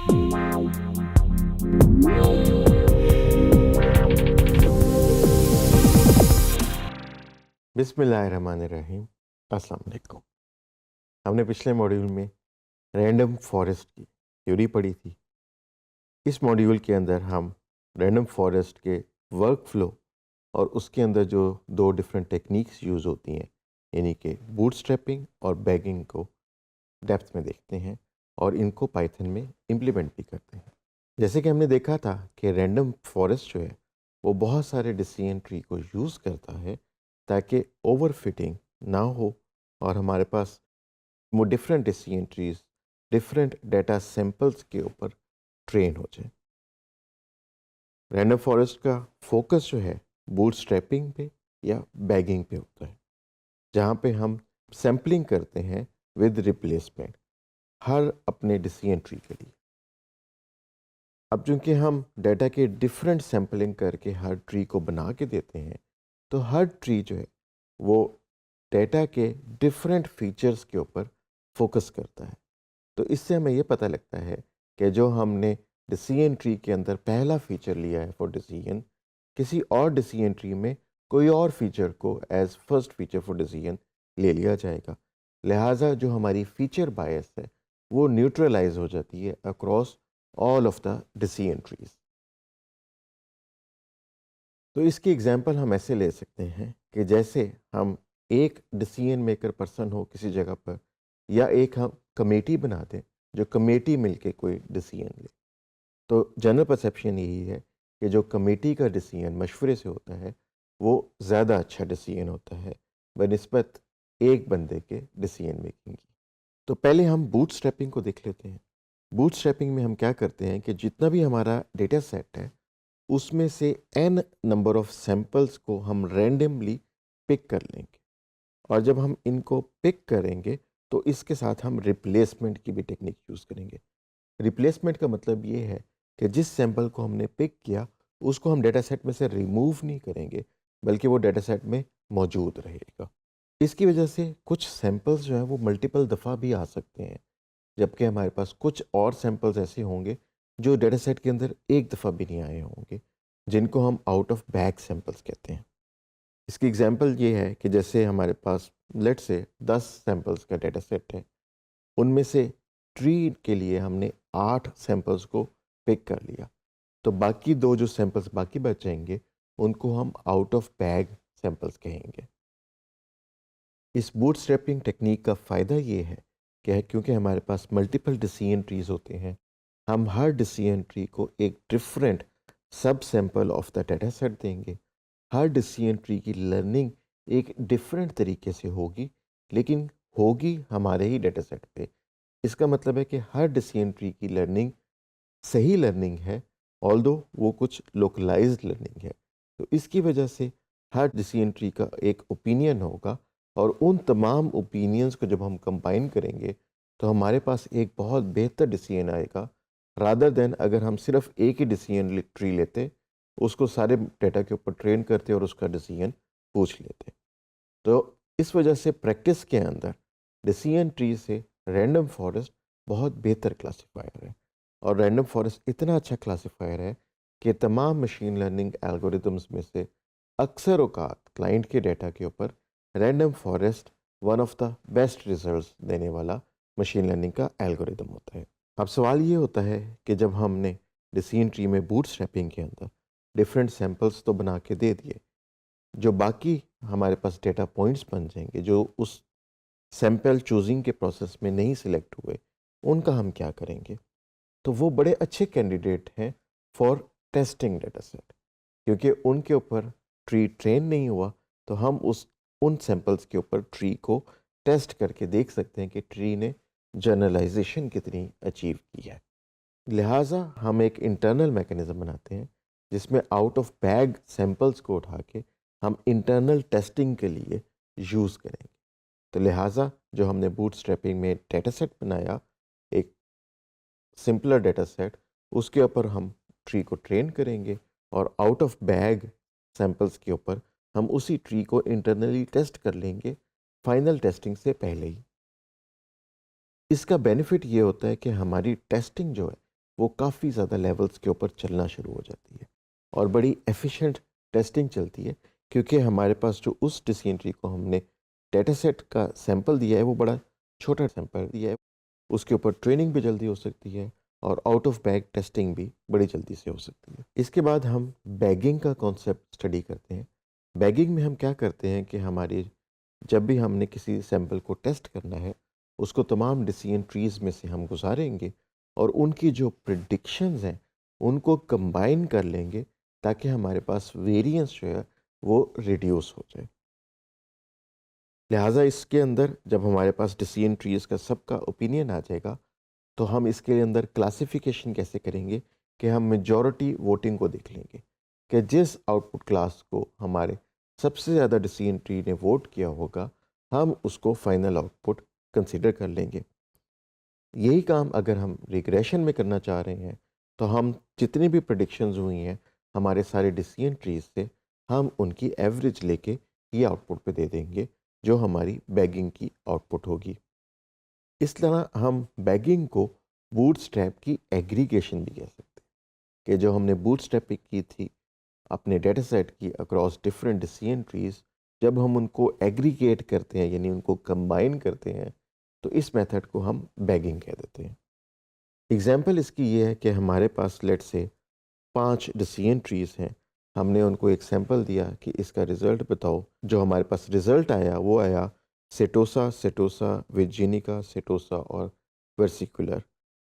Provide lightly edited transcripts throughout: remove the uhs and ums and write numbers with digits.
बिस्मिल्लाहिर्रहमानिर्रहीम। अस्सलाम वालेकुम। हमने पिछले मॉड्यूल में रैंडम फॉरेस्ट की थ्योरी पढ़ी थी। इस मॉड्यूल के अंदर हम रैंडम फॉरेस्ट के वर्क फ्लो और उसके अंदर जो दो डिफरेंट टेक्निक्स यूज़ होती हैं, यानी कि बूटस्ट्रैपिंग और बैगिंग को डेप्थ में देखते हैं और इनको पाइथन में इम्प्लीमेंट भी करते हैं। जैसे कि हमने देखा था कि रैंडम फॉरेस्ट जो है वो बहुत सारे डिसीजन ट्री को यूज़ करता है ताकि ओवरफिटिंग ना हो और हमारे पास वो different decision trees different data samples के ऊपर ट्रेन हो जाए। रैंडम फॉरेस्ट का फोकस जो है बूटस्ट्रैपिंग पे या बैगिंग पे होता है, जहाँ पे हम सैम्पलिंग करते हैं विद रिप्लेसमेंट हर अपने डिसीजन ट्री के लिए। अब चूंकि हम डाटा के डिफरेंट सैम्पलिंग करके हर ट्री को बना के देते हैं, तो हर ट्री जो है वो डाटा के डिफरेंट फीचर्स के ऊपर फोकस करता है। तो इससे हमें ये पता लगता है कि जो हमने डिसीजन ट्री के अंदर पहला फीचर लिया है फॉर डिसीजन, किसी और डिसीजन ट्री में कोई और फीचर को as first feature for decision ले लिया जाएगा। लिहाजा जो हमारी फीचर बायस है वो न्यूट्रलाइज हो जाती है across all of the decision trees. तो इसकी एग्जांपल हम ऐसे ले सकते हैं कि जैसे हम एक डिसीजन मेकर पर्सन हो किसी जगह पर, या एक हम कमेटी बना दें जो कमेटी मिलके कोई डिसीजन ले। तो जनरल परसेप्शन यही है कि जो कमेटी का डिसीजन मशवरे से होता है वो ज़्यादा अच्छा डिसीजन होता है बनिस्बत एक बंदे के डिसीजन मेकिंग की। तो पहले हम बूटस्ट्रैपिंग को देख लेते हैं। बूटस्ट्रैपिंग में हम क्या करते हैं कि जितना भी हमारा डेटा सेट है उसमें से n नंबर ऑफ सैंपल्स को हम रैंडमली पिक कर लेंगे, और जब हम इनको पिक करेंगे तो इसके साथ हम रिप्लेसमेंट की भी टेक्निक यूज़ करेंगे। रिप्लेसमेंट का मतलब ये है कि जिस सैंपल को हमने पिक किया उसको हम डेटा सेट में से रिमूव नहीं करेंगे, बल्कि वो डेटा सेट में मौजूद रहेगा। इसकी वजह से कुछ सैंपल्स जो हैं वो मल्टीपल दफ़ा भी आ सकते हैं, जबकि हमारे पास कुछ और सैंपल्स ऐसे होंगे जो डेटा सेट के अंदर एक दफ़ा भी नहीं आए होंगे, जिनको हम आउट ऑफ बैग सैंपल्स कहते हैं। इसकी एग्जांपल ये है कि जैसे हमारे पास लेट से 10 सैंपल्स का डेटा सेट है, उनमें से ट्री के लिए हमने 8 सैंपल्स को पिक कर लिया, तो बाकी दो जो सैंपल्स बाकी बचेंगे उनको हम आउट ऑफ बैग सैंपल्स कहेंगे। इस बूटस्ट्रैपिंग टेक्निक का फ़ायदा ये है कि क्योंकि हमारे पास मल्टीपल डिसीजन ट्रीज होते हैं, हम हर डिसीजन ट्री को एक डिफरेंट सब sample of the data set देंगे। हर डिसीजन ट्री की लर्निंग एक डिफरेंट तरीके से होगी, लेकिन होगी हमारे ही डेटा सेट पे। इसका मतलब है कि हर डिसीजन ट्री की लर्निंग सही लर्निंग है, ऑल्दो वो कुछ लोकलाइज्ड लर्निंग है। तो इसकी वजह से हर डिसीजन ट्री का एक ओपिनियन होगा, और उन तमाम ओपिनियंस को जब हम कंबाइन करेंगे तो हमारे पास एक बहुत बेहतर डिसीजन आएगा, रादर देन अगर हम सिर्फ एक ही डिसीजन ट्री लेते, उसको सारे डेटा के ऊपर ट्रेन करते और उसका डिसीजन पूछ लेते। तो इस वजह से प्रैक्टिस के अंदर डिसीजन ट्री से रैंडम फॉरेस्ट बहुत बेहतर क्लासिफायर है, और रैंडम फॉरेस्ट इतना अच्छा क्लासिफायर है कि तमाम मशीन लर्निंग एल्गोरिदम्स में से अक्सर औकात क्लाइंट के डेटा के ऊपर random forest one of the best results देने वाला मशीन लर्निंग का एल्गोरिदम होता है। अब सवाल ये होता है कि जब हमने डिसीजन ट्री में बूटस्ट्रैपिंग के अंदर डिफरेंट सैंपल्स तो बना के दे दिए, जो बाकी हमारे पास डेटा पॉइंट्स बन जाएंगे जो उस सैंपल चूजिंग के प्रोसेस में नहीं सिलेक्ट हुए, उनका हम क्या करेंगे? तो वो बड़े अच्छे कैंडिडेट हैं फॉर टेस्टिंग डेटा सेट, क्योंकि उनके ऊपर ट्री ट्रेन नहीं हुआ, तो हम उन सैंपल्स के ऊपर ट्री को टेस्ट करके देख सकते हैं कि ट्री ने जनरलाइजेशन कितनी अचीव की है। लिहाजा हम एक इंटरनल मैकेनिज्म बनाते हैं जिसमें आउट ऑफ बैग सैंपल्स को उठा के हम इंटरनल टेस्टिंग के लिए यूज़ करेंगे। तो लिहाजा जो हमने बूटस्ट्रैपिंग में डेटा सेट बनाया, एक सिंपलर डेटा सेट, उसके ऊपर हम ट्री को ट्रेन करेंगे, और आउट ऑफ बैग सैंपल्स के ऊपर हम उसी ट्री को इंटरनली टेस्ट कर लेंगे फाइनल टेस्टिंग से पहले ही। इसका बेनिफिट ये होता है कि हमारी टेस्टिंग जो है वो काफ़ी ज़्यादा लेवल्स के ऊपर चलना शुरू हो जाती है और बड़ी एफिशिएंट टेस्टिंग चलती है, क्योंकि हमारे पास जो उस डिसीजन ट्री को हमने डेटा सेट का सैंपल दिया है वो बड़ा छोटा सैंपल दिया है, उसके ऊपर ट्रेनिंग भी जल्दी हो सकती है और आउट ऑफ बैग टेस्टिंग भी बड़ी जल्दी से हो सकती है। इसके बाद हम बैगिंग का कॉन्सेप्ट स्टडी करते हैं। बैगिंग में हम क्या करते हैं कि हमारी जब भी हमने किसी सैंपल को टेस्ट करना है, उसको तमाम डिसीजन ट्रीज में से हम गुजारेंगे और उनकी जो प्रिडिक्शंस हैं उनको कंबाइन कर लेंगे, ताकि हमारे पास वेरिएंस जो है वो रिड्यूस हो जाए। लिहाजा इसके अंदर जब हमारे पास डिसीजन ट्रीज का सबका ओपिनियन आ जाएगा, तो हम इसके अंदर क्लासिफिकेशन कैसे करेंगे कि हम मेजॉरिटी वोटिंग को देख लेंगे कि जिस आउटपुट क्लास को हमारे सबसे ज़्यादा डिसीजन ट्री ने वोट किया होगा, हम उसको फाइनल आउटपुट कंसिडर कर लेंगे। यही काम अगर हम रिग्रेशन में करना चाह रहे हैं, तो हम जितनी भी प्रेडिक्शंस हुई हैं हमारे सारे डिसीजन ट्रीज से, हम उनकी एवरेज लेके ये आउटपुट पे दे देंगे जो हमारी बैगिंग की आउटपुट होगी। इस तरह हम बैगिंग को बूटस्ट्रैप की एग्रीगेशन भी कह सकते हैं कि जो हमने बूटस्ट्रैपिंग की थी अपने डेटा सेट की अक्रॉस डिफरेंट डिसीजन ट्रीज, जब हम उनको एग्रीगेट करते हैं यानी उनको कंबाइन करते हैं, तो इस मेथड को हम बैगिंग कह देते हैं। एग्जाम्पल इसकी ये है कि हमारे पास लेट से 5 डिसीजन ट्रीज हैं, हमने उनको एक सैंपल दिया कि इसका रिज़ल्ट बताओ। जो हमारे पास रिज़ल्ट आया वो आया सेटोसा, सेटोसा, विर्जिनिका, सेटोसा और वर्सिकुलर।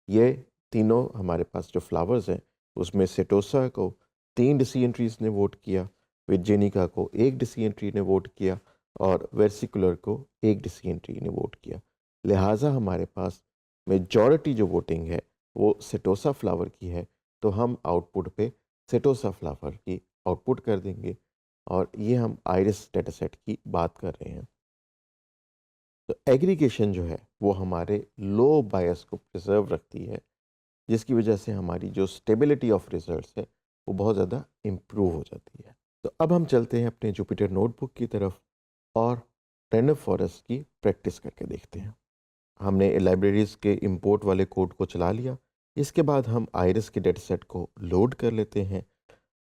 ये तीनों हमारे पास जो फ्लावर्स हैं उसमें सेटोसा को 3 डिसीजन ट्रीज ने वोट किया, विर्जिनिका को 1 डिसीजन ट्री ने वोट किया और वर्सिकुलर को 1 डिसीजन ट्री ने वोट किया। लिहाजा हमारे पास मेजॉरिटी जो वोटिंग है वो सेटोसा फ्लावर की है, तो हम आउटपुट पे सेटोसा फ्लावर की आउटपुट कर देंगे। और ये हम आइरिस डेटा सेट की बात कर रहे हैं। तो एग्रीगेशन जो है वो हमारे लो बायस को प्रिजर्व रखती है, जिसकी वजह से हमारी जो स्टेबिलिटी ऑफ रिजल्ट्स है वो बहुत ज़्यादा इम्प्रूव हो जाती है। तो अब हम चलते हैं अपने जुपिटर नोटबुक की तरफ और रैंडम फॉरेस्ट की प्रैक्टिस करके देखते हैं। हमने लाइब्रेरीज़ के इंपोर्ट वाले कोड को चला लिया। इसके बाद हम आइरिस के डेटा सेट को लोड कर लेते हैं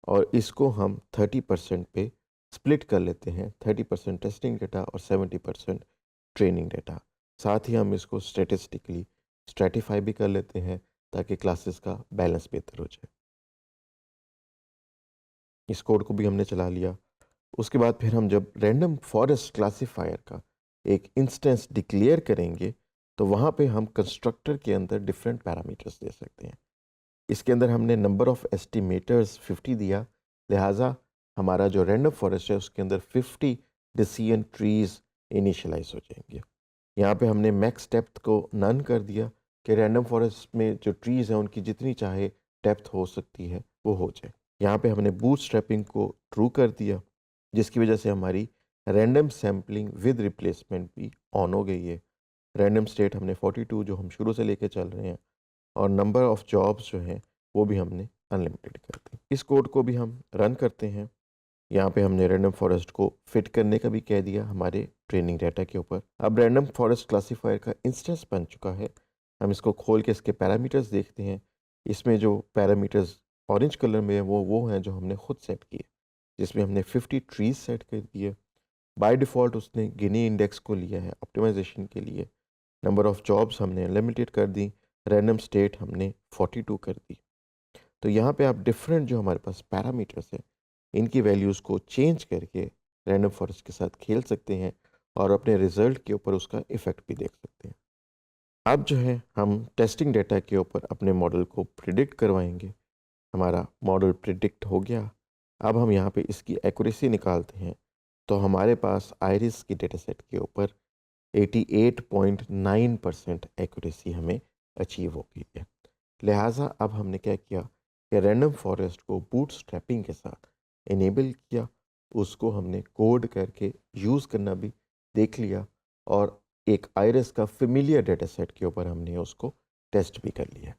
और इसको हम 30% पे स्प्लिट कर लेते हैं, 30% टेस्टिंग डेटा और 70% ट्रेनिंग डेटा। साथ ही हम इसको स्टैटिस्टिकली स्ट्रेटिफाई भी कर लेते हैं ताकि क्लासेस का बैलेंस बेहतर हो जाए। इस कोड को भी हमने चला लिया। उसके बाद फिर हम जब रैंडम फॉरेस्ट क्लासिफायर का एक इंस्टेंस डिक्लेयर करेंगे, तो वहाँ पे हम कंस्ट्रक्टर के अंदर डिफरेंट पैरामीटर्स दे सकते हैं। इसके अंदर हमने नंबर ऑफ़ एस्टिमेटर्स 50 दिया, लिहाजा हमारा जो रैंडम फॉरेस्ट है उसके अंदर 50 डिसीजन ट्रीज इनिशियलाइज हो जाएंगे। यहाँ पे हमने मैक्स डेप्थ को नन कर दिया कि रैंडम फॉरेस्ट में जो ट्रीज़ हैं उनकी जितनी चाहे डेप्थ हो सकती है वो हो जाए। यहाँ पे हमने बूटस्ट्रैपिंग को ट्रू कर दिया, जिसकी वजह से हमारी रैंडम सैम्पलिंग विद रिप्लेसमेंट भी ऑन हो गई है। रैंडम स्टेट हमने 42 जो हम शुरू से लेके चल रहे हैं, और नंबर ऑफ़ जॉब्स जो हैं वो भी हमने अनलिमिटेड कर दी। इस कोड को भी हम रन करते हैं। यहाँ पे हमने रैंडम फॉरेस्ट को फिट करने का भी कह दिया हमारे ट्रेनिंग डाटा के ऊपर। अब रैंडम फॉरेस्ट क्लासीफायर का इंस्टेंस बन चुका है। हम इसको खोल के इसके पैरामीटर्स देखते हैं। इसमें जो पैरामीटर्स ऑरेंज कलर में है वो हैं जो हमने खुद सेट किए, जिसमें हमने 50 ट्रीज सेट कर दिए। बाय डिफ़ॉल्ट उसने गिनी इंडेक्स को लिया है ऑप्टिमाइजेशन के लिए। नंबर ऑफ़ जॉब्स हमने लिमिटेड कर दी। रैंडम स्टेट हमने 42 कर दी। तो यहाँ पे आप डिफरेंट जो हमारे पास पैरामीटर्स हैं इनकी वैल्यूज़ को चेंज करके रैंडम फॉरेस्ट के साथ खेल सकते हैं और अपने रिज़ल्ट के ऊपर उसका इफ़ेक्ट भी देख सकते हैं। अब जो है हम टेस्टिंग डेटा के ऊपर अपने मॉडल को प्रिडिक्ट करवाएंगे। हमारा मॉडल प्रिडिक्ट हो गया। अब हम यहाँ पे इसकी एक्यूरेसी निकालते हैं, तो हमारे पास आइरिस की डेटा सेट के ऊपर 88.9% एक्यूरेसी हमें अचीव हो गई है। लिहाजा अब हमने क्या किया कि रैंडम फॉरेस्ट को बूटस्ट्रैपिंग के साथ इनेबल किया, उसको हमने कोड करके यूज़ करना भी देख लिया और एक आइरिस का फेमिलियर डेटा सेट के ऊपर हमने उसको टेस्ट भी कर लिया।